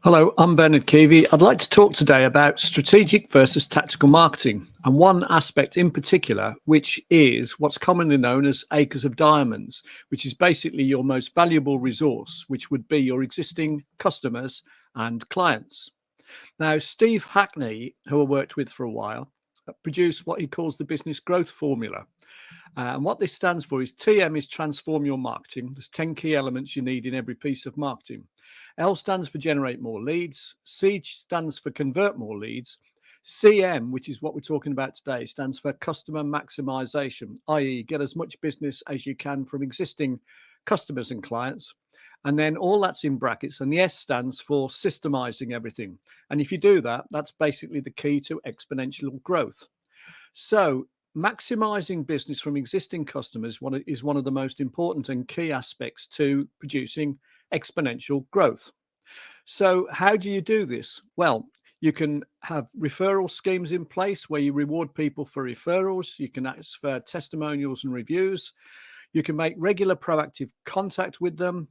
Hello, I'm Bernard Keavy. I'd like to talk today about strategic versus tactical marketing, and one aspect in particular, which is what's commonly known as acres of diamonds, which is basically your most valuable resource, which would be your existing customers and clients. Now, Steve Hackney, who I worked with for a while, produced what he calls the business growth formula. And what this stands for is TM is transform your marketing. There's 10 key elements you need in every piece of marketing. L stands for generate more leads. C stands for convert more leads. CM, which is what we're talking about today, stands for customer maximization, i.e., get as much business as you can from existing customers and clients. And then all that's in brackets. And the S stands for systemizing everything. And if you do that, that's basically the key to exponential growth. So maximizing business from existing customers is one of the most important and key aspects to producing exponential growth. So how do you do this? Well, you can have referral schemes in place where you reward people for referrals. You can ask for testimonials and reviews. You can make regular proactive contact with them.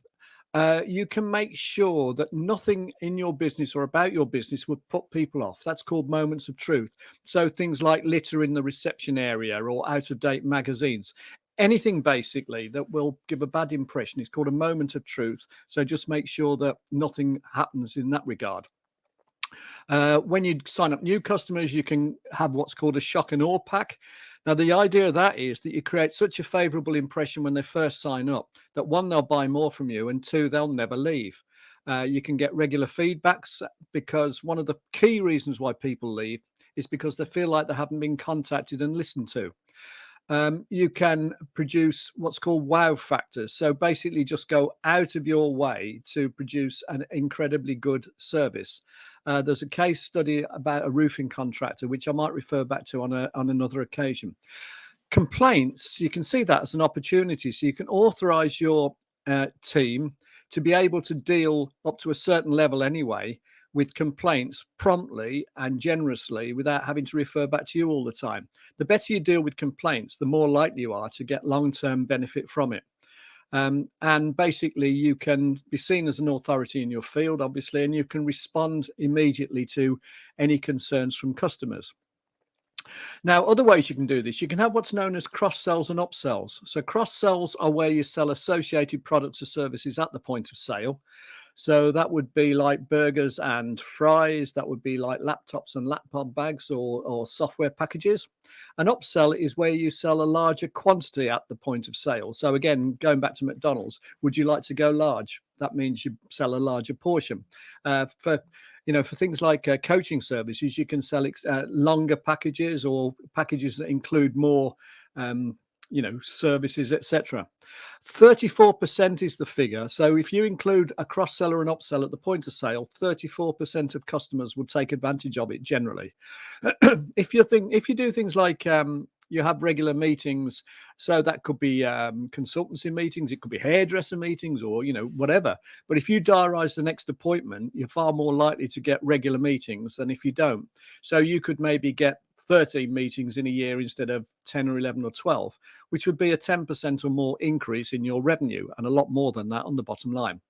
You can make sure that nothing in your business or about your business would put people off. That's called moments of truth. So things like litter in the reception area or out-of-date magazines, anything basically that will give a bad impression is called a moment of truth. So just make sure that nothing happens in that regard. When you sign up new customers, you can have what's called a shock and awe pack. Now, the idea of that is that you create such a favorable impression when they first sign up that one, they'll buy more from you, and two, they'll never leave. You can get regular feedbacks because one of the key reasons why people leave is because they feel like they haven't been contacted and listened to. You can produce what's called wow factors. So basically just go out of your way to produce an incredibly good service. There's a case study about a roofing contractor, which I might refer back to on another occasion. Complaints, you can see that as an opportunity. So you can authorize your team to be able to deal up to a certain level anyway with complaints promptly and generously without having to refer back to you all the time. The better you deal with complaints, the more likely you are to get long-term benefit from it. And basically, you can be seen as an authority in your field, obviously, and you can respond immediately to any concerns from customers. Now, other ways you can do this, you can have what's known as cross-sells and upsells. So cross-sells are where you sell associated products or services at the point of sale. So that would be like burgers and fries. That would be like laptops and laptop bags or software packages. An upsell is where you sell a larger quantity at the point of sale. So again, going back to McDonald's, would you like to go large? That means you sell a larger portion. For things like coaching services, you can sell longer packages or packages that include more services, etc. 34% is the figure. So if you include a cross-seller and upsell at the point of sale, 34% of customers will take advantage of it generally. If you do things like you have regular meetings, so that could be consultancy meetings, it could be hairdresser meetings, or whatever. But if you diarize the next appointment, you're far more likely to get regular meetings than if you don't. So you could maybe get 13 meetings in a year instead of 10 or 11 or 12, which would be a 10% or more increase in your revenue, and a lot more than that on the bottom line.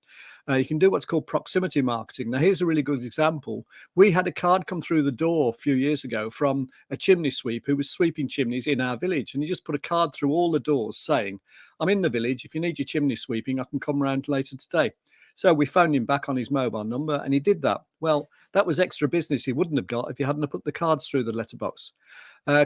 You can do what's called proximity marketing. Now, here's a really good example. We had a card come through the door a few years ago from a chimney sweep who was sweeping chimneys in our village. And he just put a card through all the doors saying, I'm in the village. If you need your chimney sweeping, I can come around later today. So we phoned him back on his mobile number and he did that. Well, that was extra business he wouldn't have got if you hadn't have put the cards through the letterbox.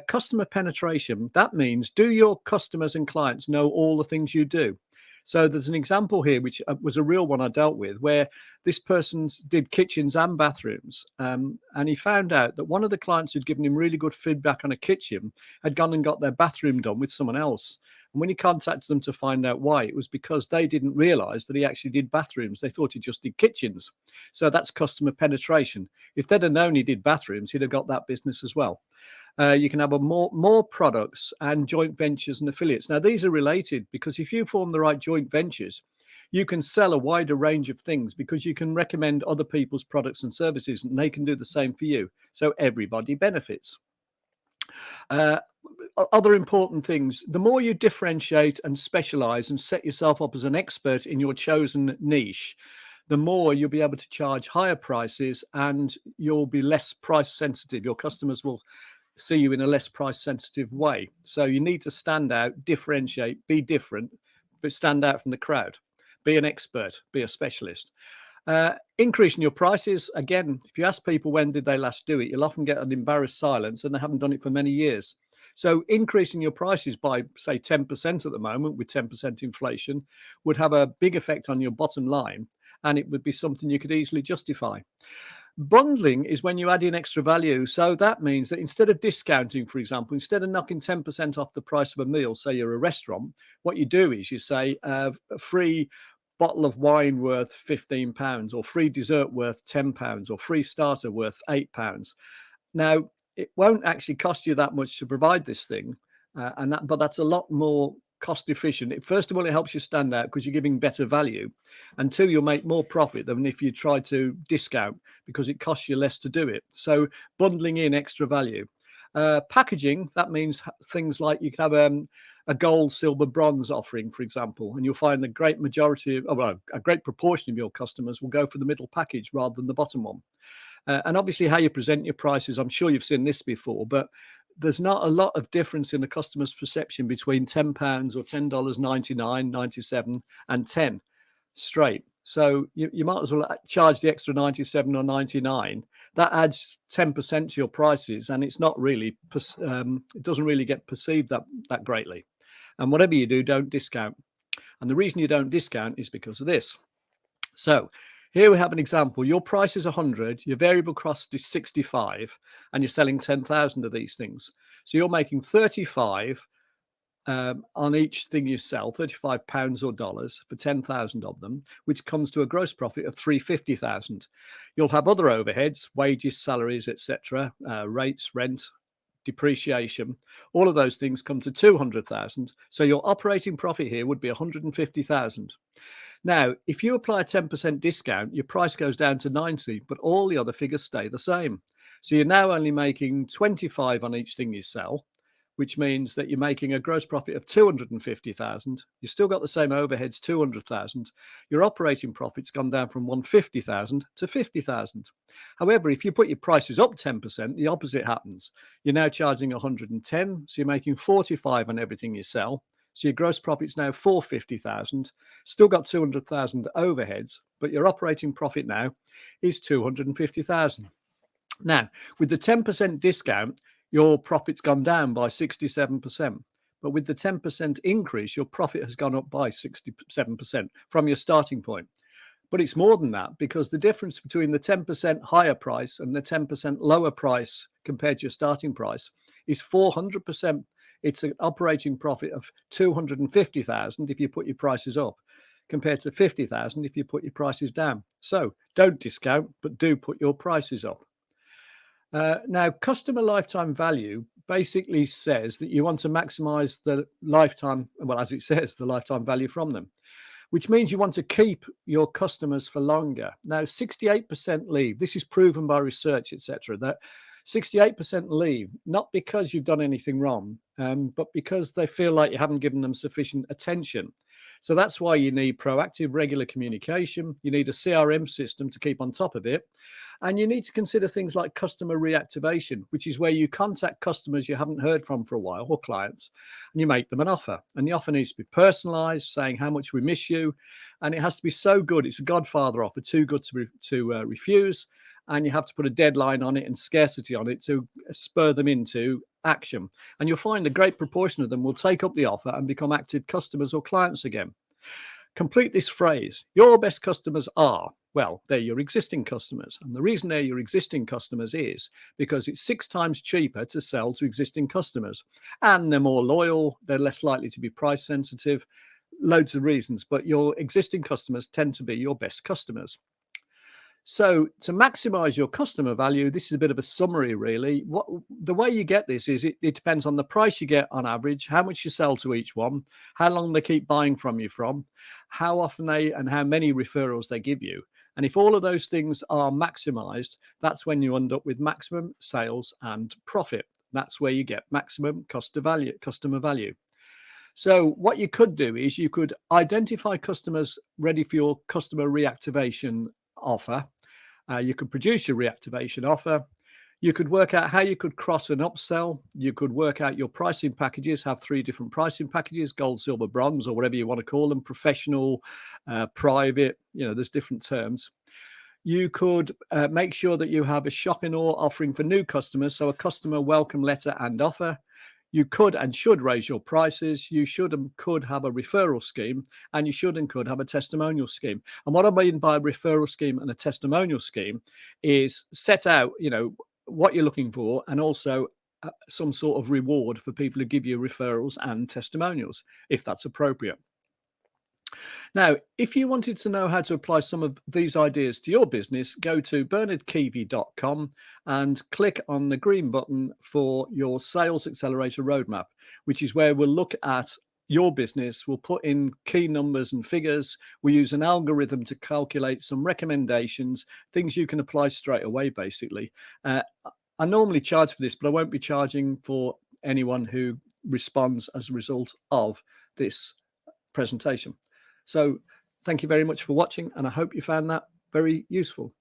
Customer penetration, that means, do your customers and clients know all the things you do? So there's an example here, which was a real one I dealt with, where this person did kitchens and bathrooms. And he found out that one of the clients who'd given him really good feedback on a kitchen had gone and got their bathroom done with someone else. And when he contacted them to find out why, it was because they didn't realize that he actually did bathrooms. They thought he just did kitchens. So that's customer penetration. If they'd have known he did bathrooms, he'd have got that business as well. You can have more products and joint ventures and affiliates. Now, these are related because if you form the right joint ventures, you can sell a wider range of things because you can recommend other people's products and services and they can do the same for you. So everybody benefits. Other important things, the more you differentiate and specialize and set yourself up as an expert in your chosen niche, the more you'll be able to charge higher prices and you'll be less price sensitive. Your customers will see you in a less price sensitive way. So you need to stand out, differentiate, be different, but stand out from the crowd. Be an expert, be a specialist. Increasing your prices, again, if you ask people when did they last do it, you'll often get an embarrassed silence and they haven't done it for many years. So increasing your prices by, say, 10% at the moment with 10% inflation would have a big effect on your bottom line, and it would be something you could easily justify. Bundling is when you add in extra value. So that means that instead of discounting, for example, instead of knocking 10% off the price of a meal, say you're a restaurant, what you do is you say a free bottle of wine worth £15, or free dessert worth £10, or free starter worth £8. Now, it won't actually cost you that much to provide this thing, but that's a lot more cost efficient. First of all, it helps you stand out because you're giving better value, and two, you'll make more profit than if you try to discount because it costs you less to do it. So bundling in extra value. Packaging, that means things like you can have a gold, silver, bronze offering, for example, and you'll find a great majority, a great proportion of your customers will go for the middle package rather than the bottom one. And obviously how you present your prices, I'm sure you've seen this before, but there's not a lot of difference in the customer's perception between £10 or $10.99, 97 and 10 straight. So you might as well charge the extra 97 or 99. That adds 10% to your prices, and it's not really, it doesn't really get perceived that greatly. And whatever you do, don't discount. And the reason you don't discount is because of this. So here we have an example. Your price is 100, your variable cost is 65, and you're selling 10,000 of these things. So you're making 35 on each thing you sell, £35 or dollars for 10,000 of them, which comes to a gross profit of 350,000. You'll have other overheads, wages, salaries, etc., rates, rent, depreciation. All of those things come to 200,000. So your operating profit here would be 150,000. Now, if you apply a 10% discount, your price goes down to 90, but all the other figures stay the same. So you're now only making 25 on each thing you sell, which means that you're making a gross profit of 250,000. You've still got the same overheads, 200,000. Your operating profit's gone down from 150,000 to 50,000. However, if you put your prices up 10%, the opposite happens. You're now charging 110, so you're making 45 on everything you sell. So your gross profit's now 450,000. Still got 200,000 overheads, but your operating profit now is 250,000. Now, with the 10% discount, your profit's gone down by 67%. But with the 10% increase, your profit has gone up by 67% from your starting point. But it's more than that, because the difference between the 10% higher price and the 10% lower price compared to your starting price is 400%. It's an operating profit of 250,000 if you put your prices up, compared to 50,000 if you put your prices down. So don't discount, but do put your prices up. Now, customer lifetime value basically says that you want to maximize the lifetime, well, as it says, the lifetime value from them, which means you want to keep your customers for longer. Now, 68% leave. This is proven by research, etc., that 68% leave, not because you've done anything wrong, but because they feel like you haven't given them sufficient attention. So that's why you need proactive, regular communication. You need a CRM system to keep on top of it. And you need to consider things like customer reactivation, which is where you contact customers you haven't heard from for a while, or clients, and you make them an offer. And the offer needs to be personalized, saying how much we miss you. And it has to be so good. It's a Godfather offer, too good to refuse. And you have to put a deadline on it and scarcity on it to spur them into action. And you'll find a great proportion of them will take up the offer and become active customers or clients again. Complete this phrase. Your best customers are, well, they're your existing customers. And the reason they're your existing customers is because it's 6 times cheaper to sell to existing customers. And they're more loyal. They're less likely to be price sensitive. Loads of reasons. But your existing customers tend to be your best customers. So to maximize your customer value, this is a bit of a summary, really. The way you get this is it depends on the price you get on average, how much you sell to each one, how long they keep buying from you from, how often and how many referrals they give you. And if all of those things are maximized, that's when you end up with maximum sales and profit. That's where you get maximum customer value. So what you could do is you could identify customers ready for your customer reactivation offer. You could produce your reactivation offer. You could work out how you could cross and upsell. You could work out your pricing packages, have 3 different pricing packages: gold, silver, bronze, or whatever you want to call them, professional, private, there's different terms. You could make sure that you have a shopping or offering for new customers, so a customer welcome letter and offer. You could and should raise your prices. You should and could have a referral scheme, and you should and could have a testimonial scheme. And what I mean by a referral scheme and a testimonial scheme is set out, what you're looking for, and also some sort of reward for people who give you referrals and testimonials, if that's appropriate. Now, if you wanted to know how to apply some of these ideas to your business, go to bernardkeevy.com and click on the green button for your Sales Accelerator Roadmap, which is where we'll look at your business. We'll put in key numbers and figures. We use an algorithm to calculate some recommendations, things you can apply straight away, basically. I normally charge for this, but I won't be charging for anyone who responds as a result of this presentation. So thank you very much for watching, and I hope you found that very useful.